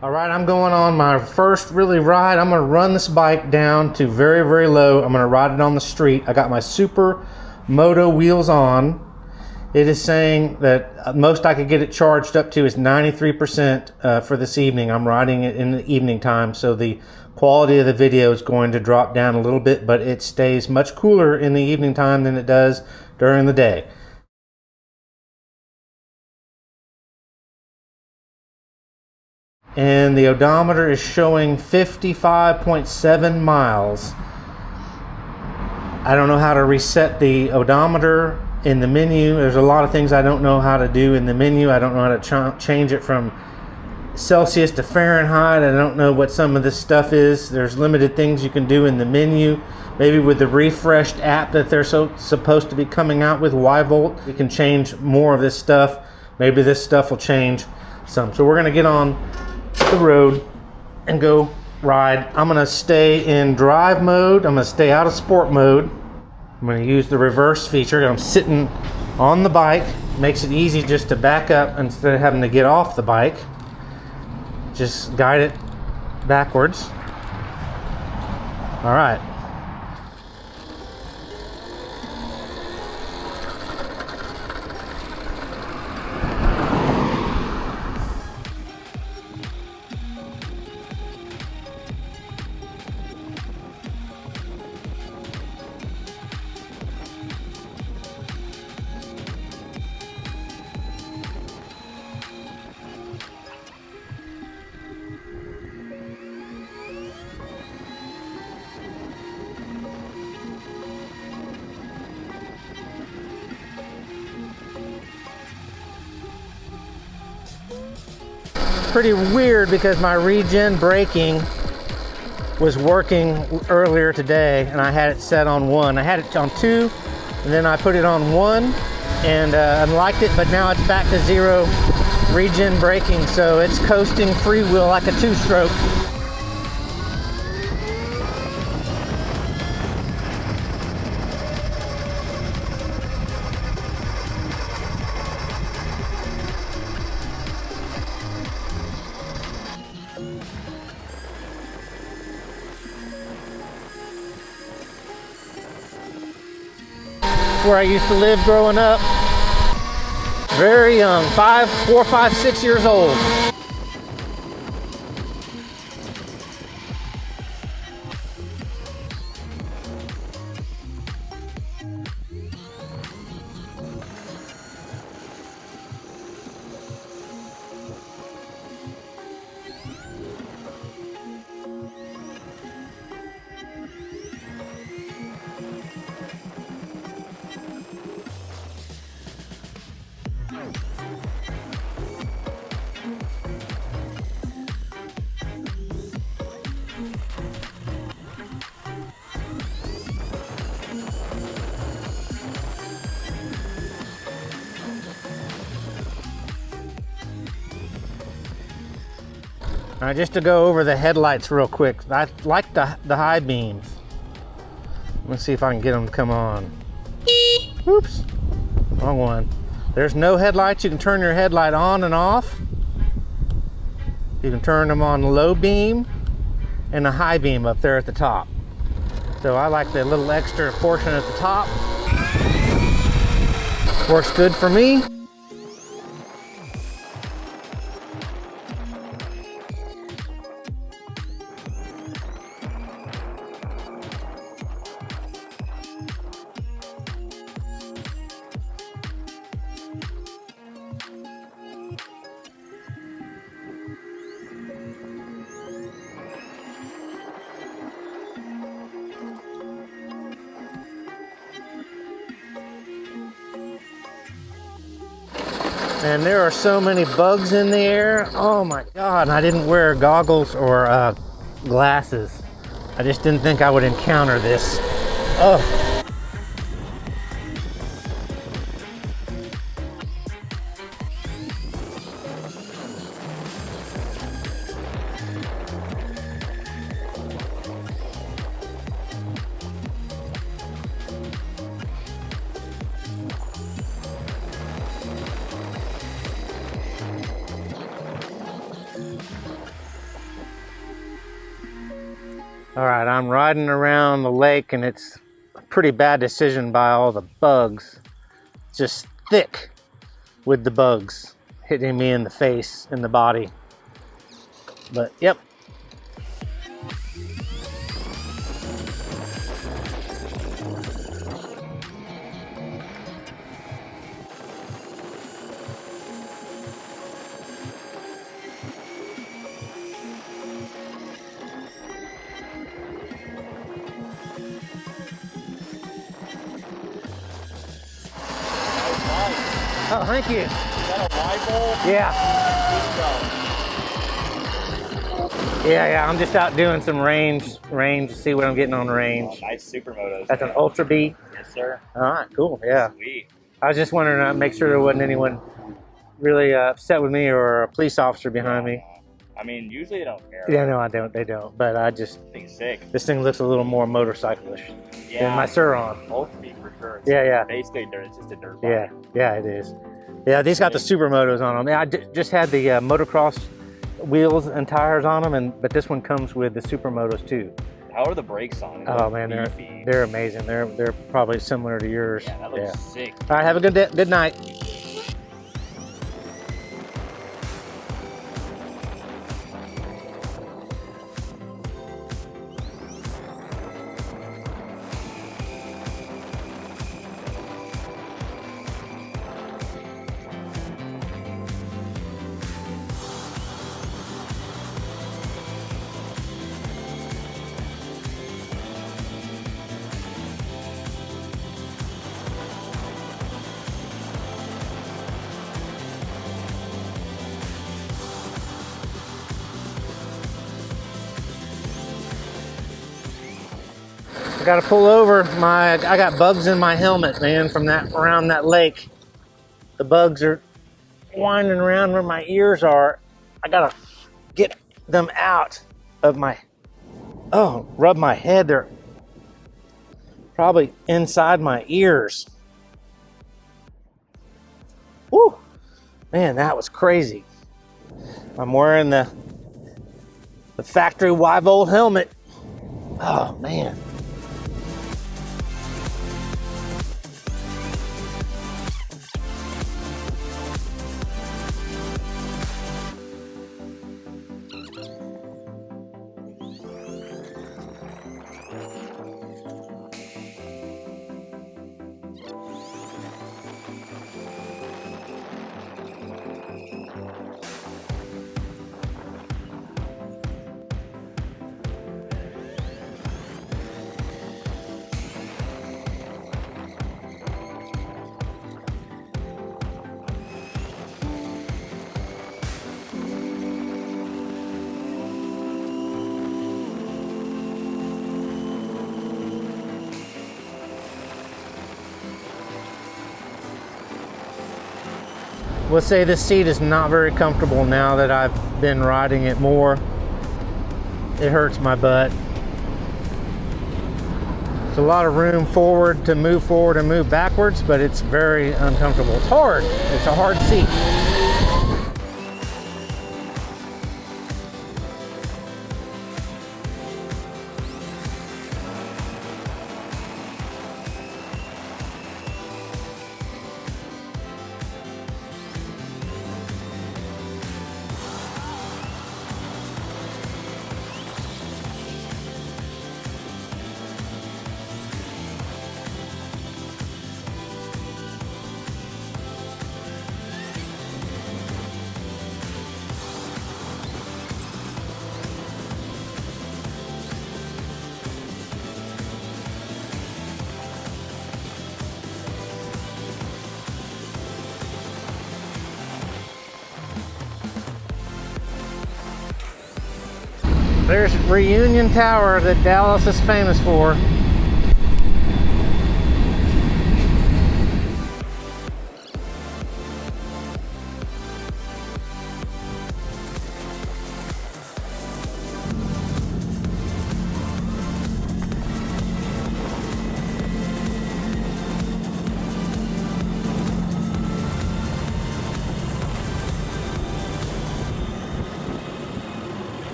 All right, I'm going on my first really ride. I'm gonna run this bike down to very, very low. I'm gonna ride it on the street. I got my super-moto wheels on. It is saying that most I could get it charged up to is 93% for this evening. I'm riding it in the evening time, so the quality of the video is going to drop down a little bit, but it stays much cooler in the evening time than it does during the day. And the odometer is showing 55.7 miles. I don't know how to reset the odometer in the menu. There's a lot of things I don't know how to do in the menu. I don't know how to change it from Celsius to Fahrenheit. I don't know what some of this stuff is. There's limited things you can do in the menu. Maybe with the refreshed app that they're supposed to be coming out with, Yvolt, we can change more of this stuff. Maybe this stuff will change some. So we're gonna get on the road and go ride. I'm gonna stay in drive mode. I'm gonna stay out of sport mode. I'm gonna use the reverse feature. I'm sitting on the bike. Makes it easy just to back up instead of having to get off the bike. Just guide it backwards. All right. Pretty weird because my regen braking was working earlier today and I had it set on 1. I had it on 2 and then I put it on 1 and unliked it, but now it's back to 0 regen braking, so it's coasting freewheel like a 2-stroke. Where I used to live growing up. Very young, 4, 5, 6 years old. All right, just to go over the headlights real quick. I like the high beams. Let's see if I can get them to come on. Oops, wrong one. There's no headlights. You can turn your headlight on and off. You can turn them on low beam and a high beam up there at the top. So I like the little extra portion at the top. Works good for me. And there are so many bugs in the air. Oh my God, and I didn't wear goggles or glasses. I just didn't think I would encounter this. Oh. All right, I'm riding around the lake and it's a pretty bad decision by all the bugs. Just thick with the bugs hitting me in the face, in the body. But yep. Oh, thank you. Is that a Yvolt? Yeah. Yeah. I'm just out doing some range to see what I'm getting on the range. Oh, nice supermotos. That's an Ultra B. Yes, sir. All right, cool. Yeah. Sweet. I was just wondering to make sure there wasn't anyone really upset with me or a police officer behind me. I mean, usually they don't care. Yeah, no, I don't. They don't. But I just think sick. This thing looks a little more motorcyclish Yeah. than my Sur-On. Ultra B for sure. It's Yeah. Basically, it's just a dirt bike. Yeah, it is. Yeah, these got the supermotos on them. Yeah, I just had the motocross wheels and tires on them, but this one comes with the supermotos too. How are the brakes on? Oh man, they're amazing. They're probably similar to yours. Yeah, that looks sick. All right, have a good day. Good night. I gotta pull over. I got bugs in my helmet, man, from around that lake. The bugs are winding around where my ears are. I gotta get them out of my, rub my head. They're probably inside my ears. Woo, man, that was crazy. I'm wearing the factory Yvolt helmet. Oh man. We'll say this seat is not very comfortable now that I've been riding it more. It hurts my butt. There's a lot of room to move forward and move backwards, but it's very uncomfortable. It's hard. It's a hard seat. There's Reunion Tower that Dallas is famous for.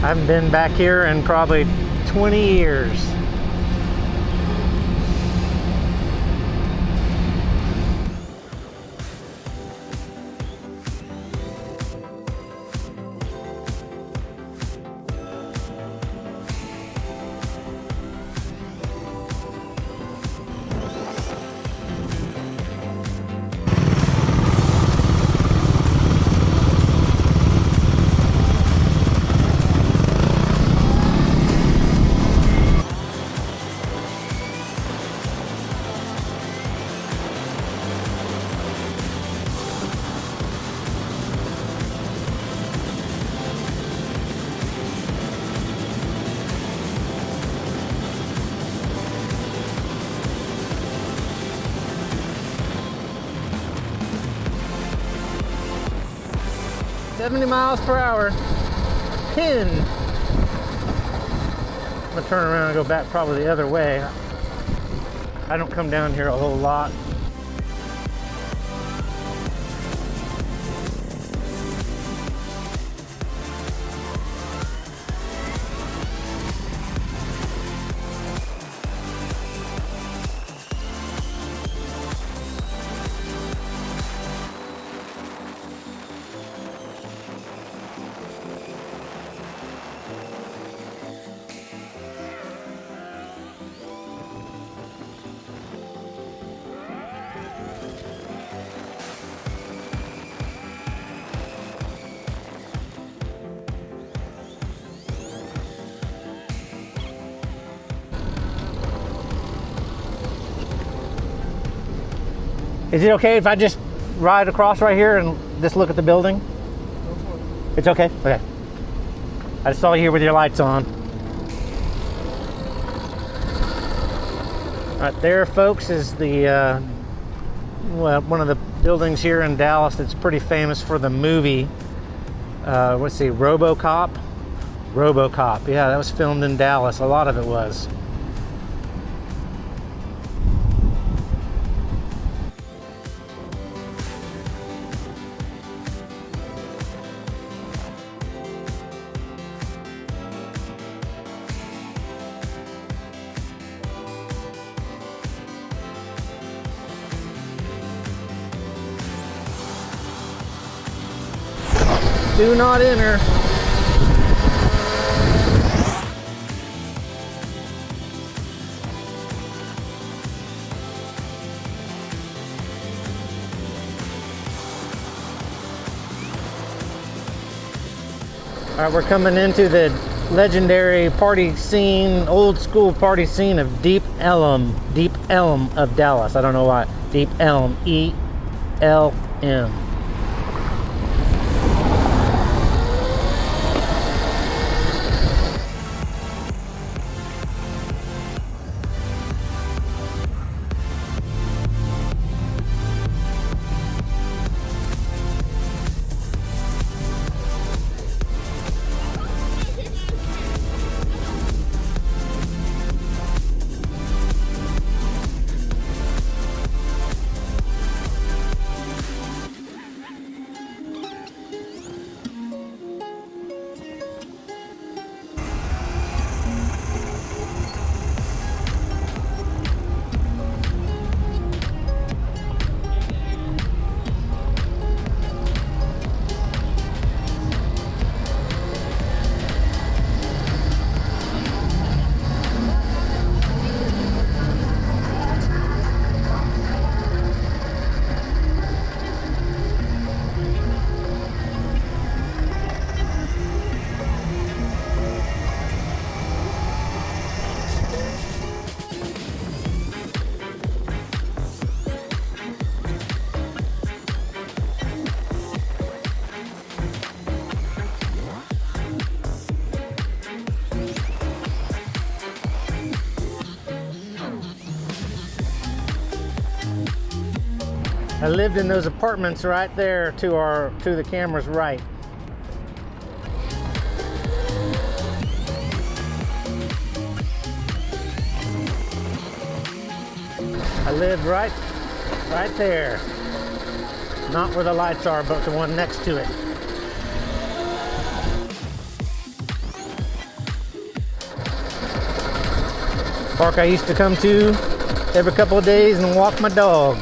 I haven't been back here in probably 20 years. $70 miles per hour. Pin. I'm gonna turn around and go back probably the other way. I don't come down here a whole lot. Is it okay if I just ride across right here and just look at the building? It's okay? Okay. I just saw you here with your lights on. Right there, folks, is the well, one of the buildings here in Dallas that's pretty famous for the movie. Let's see, RoboCop? RoboCop, yeah, that was filmed in Dallas. A lot of it was. Do not enter. All right, we're coming into the legendary party scene, old school party scene of Deep Elm of Dallas. I don't know why. Deep Elm, E-L-M. I lived in those apartments right there to the camera's right. I lived right there. Not where the lights are, but the one next to it. Park I used to come to every couple of days and walk my dog.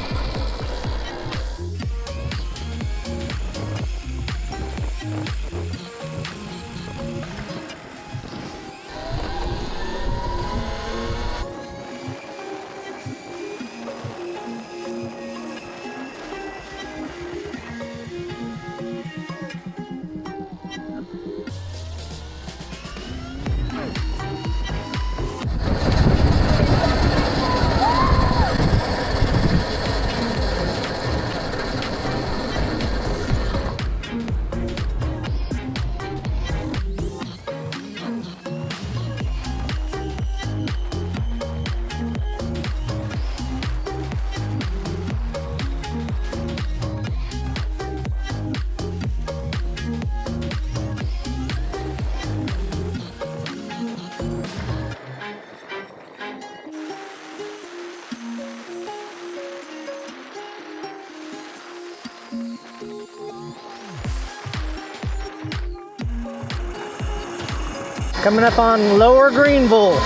Coming up on Lower Greenville.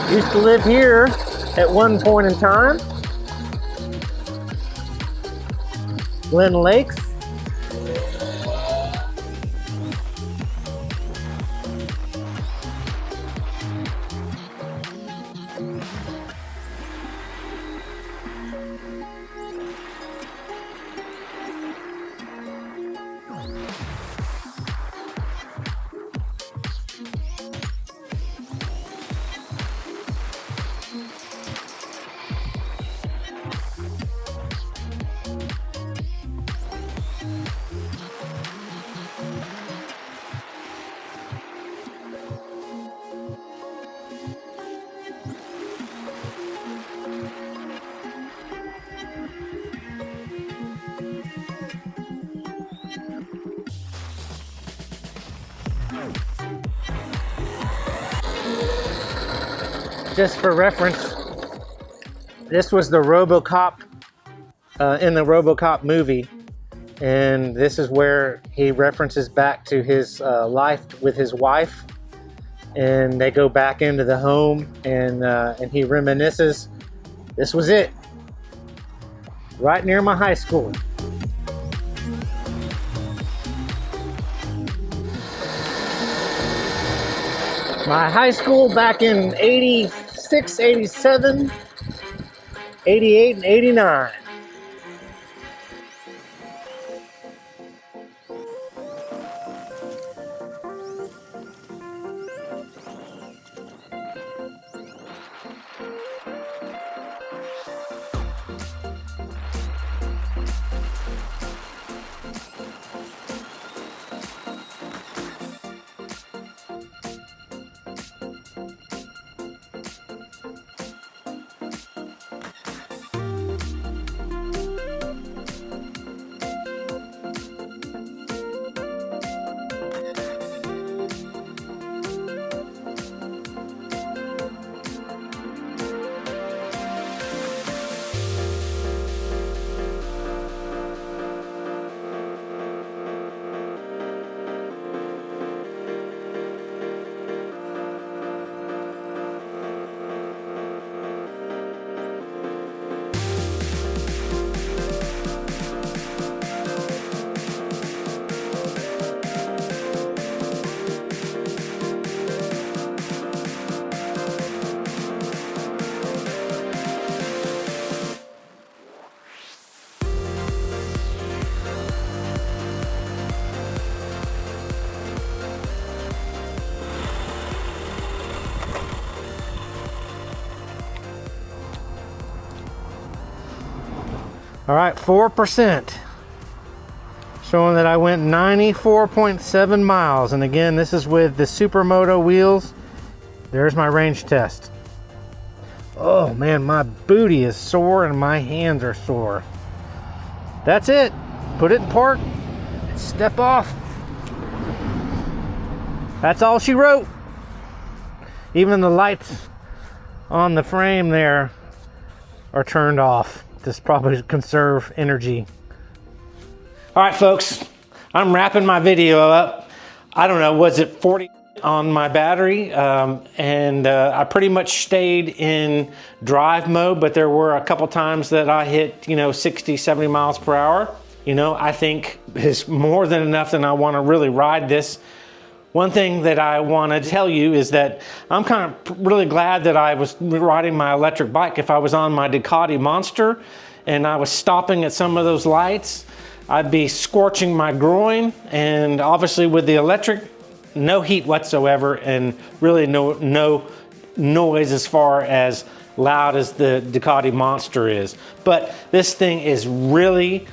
Used to live here at one point in time. Glen Lakes. Just for reference, this was the RoboCop in the RoboCop movie, and this is where he references back to his life with his wife, and they go back into the home, and he reminisces. This was it, right near my high school. My high school back in 86, 87, 88, and 89. All right, 4%. Showing that I went 94.7 miles. And again, this is with the supermoto wheels. There's my range test. Oh man, my booty is sore and my hands are sore. That's it. Put it in park. Step off. That's all she wrote. Even the lights on the frame there are turned off. Just probably conserve energy. All right, folks, I'm wrapping my video up. I don't know, was it 40 on my battery? I pretty much stayed in drive mode, but there were a couple times that I hit, 60, 70 miles per hour. I think is more than enough and I want to really ride this. One thing that I want to tell you is that I'm kind of really glad that I was riding my electric bike. If I was on my Ducati Monster and I was stopping at some of those lights, I'd be scorching my groin, and obviously with the electric, no heat whatsoever and really no noise as far as loud as the Ducati Monster is. But this thing is really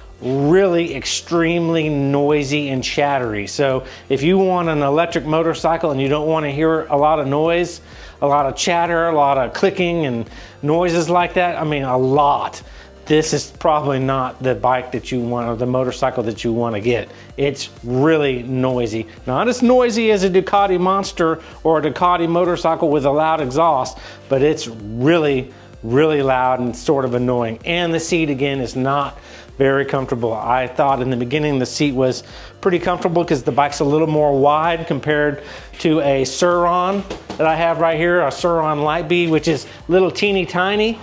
extremely noisy and chattery. So if you want an electric motorcycle and you don't want to hear a lot of noise, a lot of chatter, a lot of clicking and noises like that, I mean a lot, this is probably not the bike that you want or the motorcycle that you want to get. It's really noisy. Not as noisy as a Ducati Monster or a Ducati motorcycle with a loud exhaust, but it's really loud and sort of annoying. And the seat again is not very comfortable. I thought in the beginning the seat was pretty comfortable because the bike's a little more wide compared to a Sur-Ron that I have right here, a Sur-Ron Light B, which is little teeny tiny.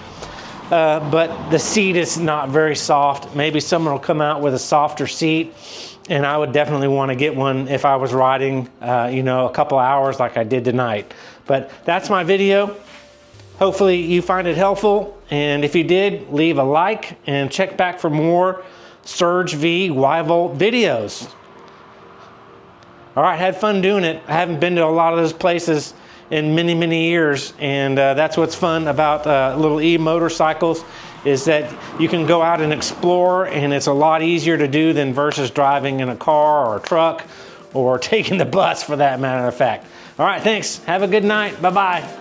But the seat is not very soft. Maybe someone will come out with a softer seat, and I would definitely want to get one if I was riding, a couple hours like I did tonight. But that's my video. Hopefully you find it helpful, and if you did, leave a like and check back for more Surge-V Yvolt videos. All right, had fun doing it. I haven't been to a lot of those places in many years, and that's what's fun about little e-motorcycles, is that you can go out and explore, and it's a lot easier to do than versus driving in a car or a truck or taking the bus for that matter of fact. All right, thanks. Have a good night. Bye-bye.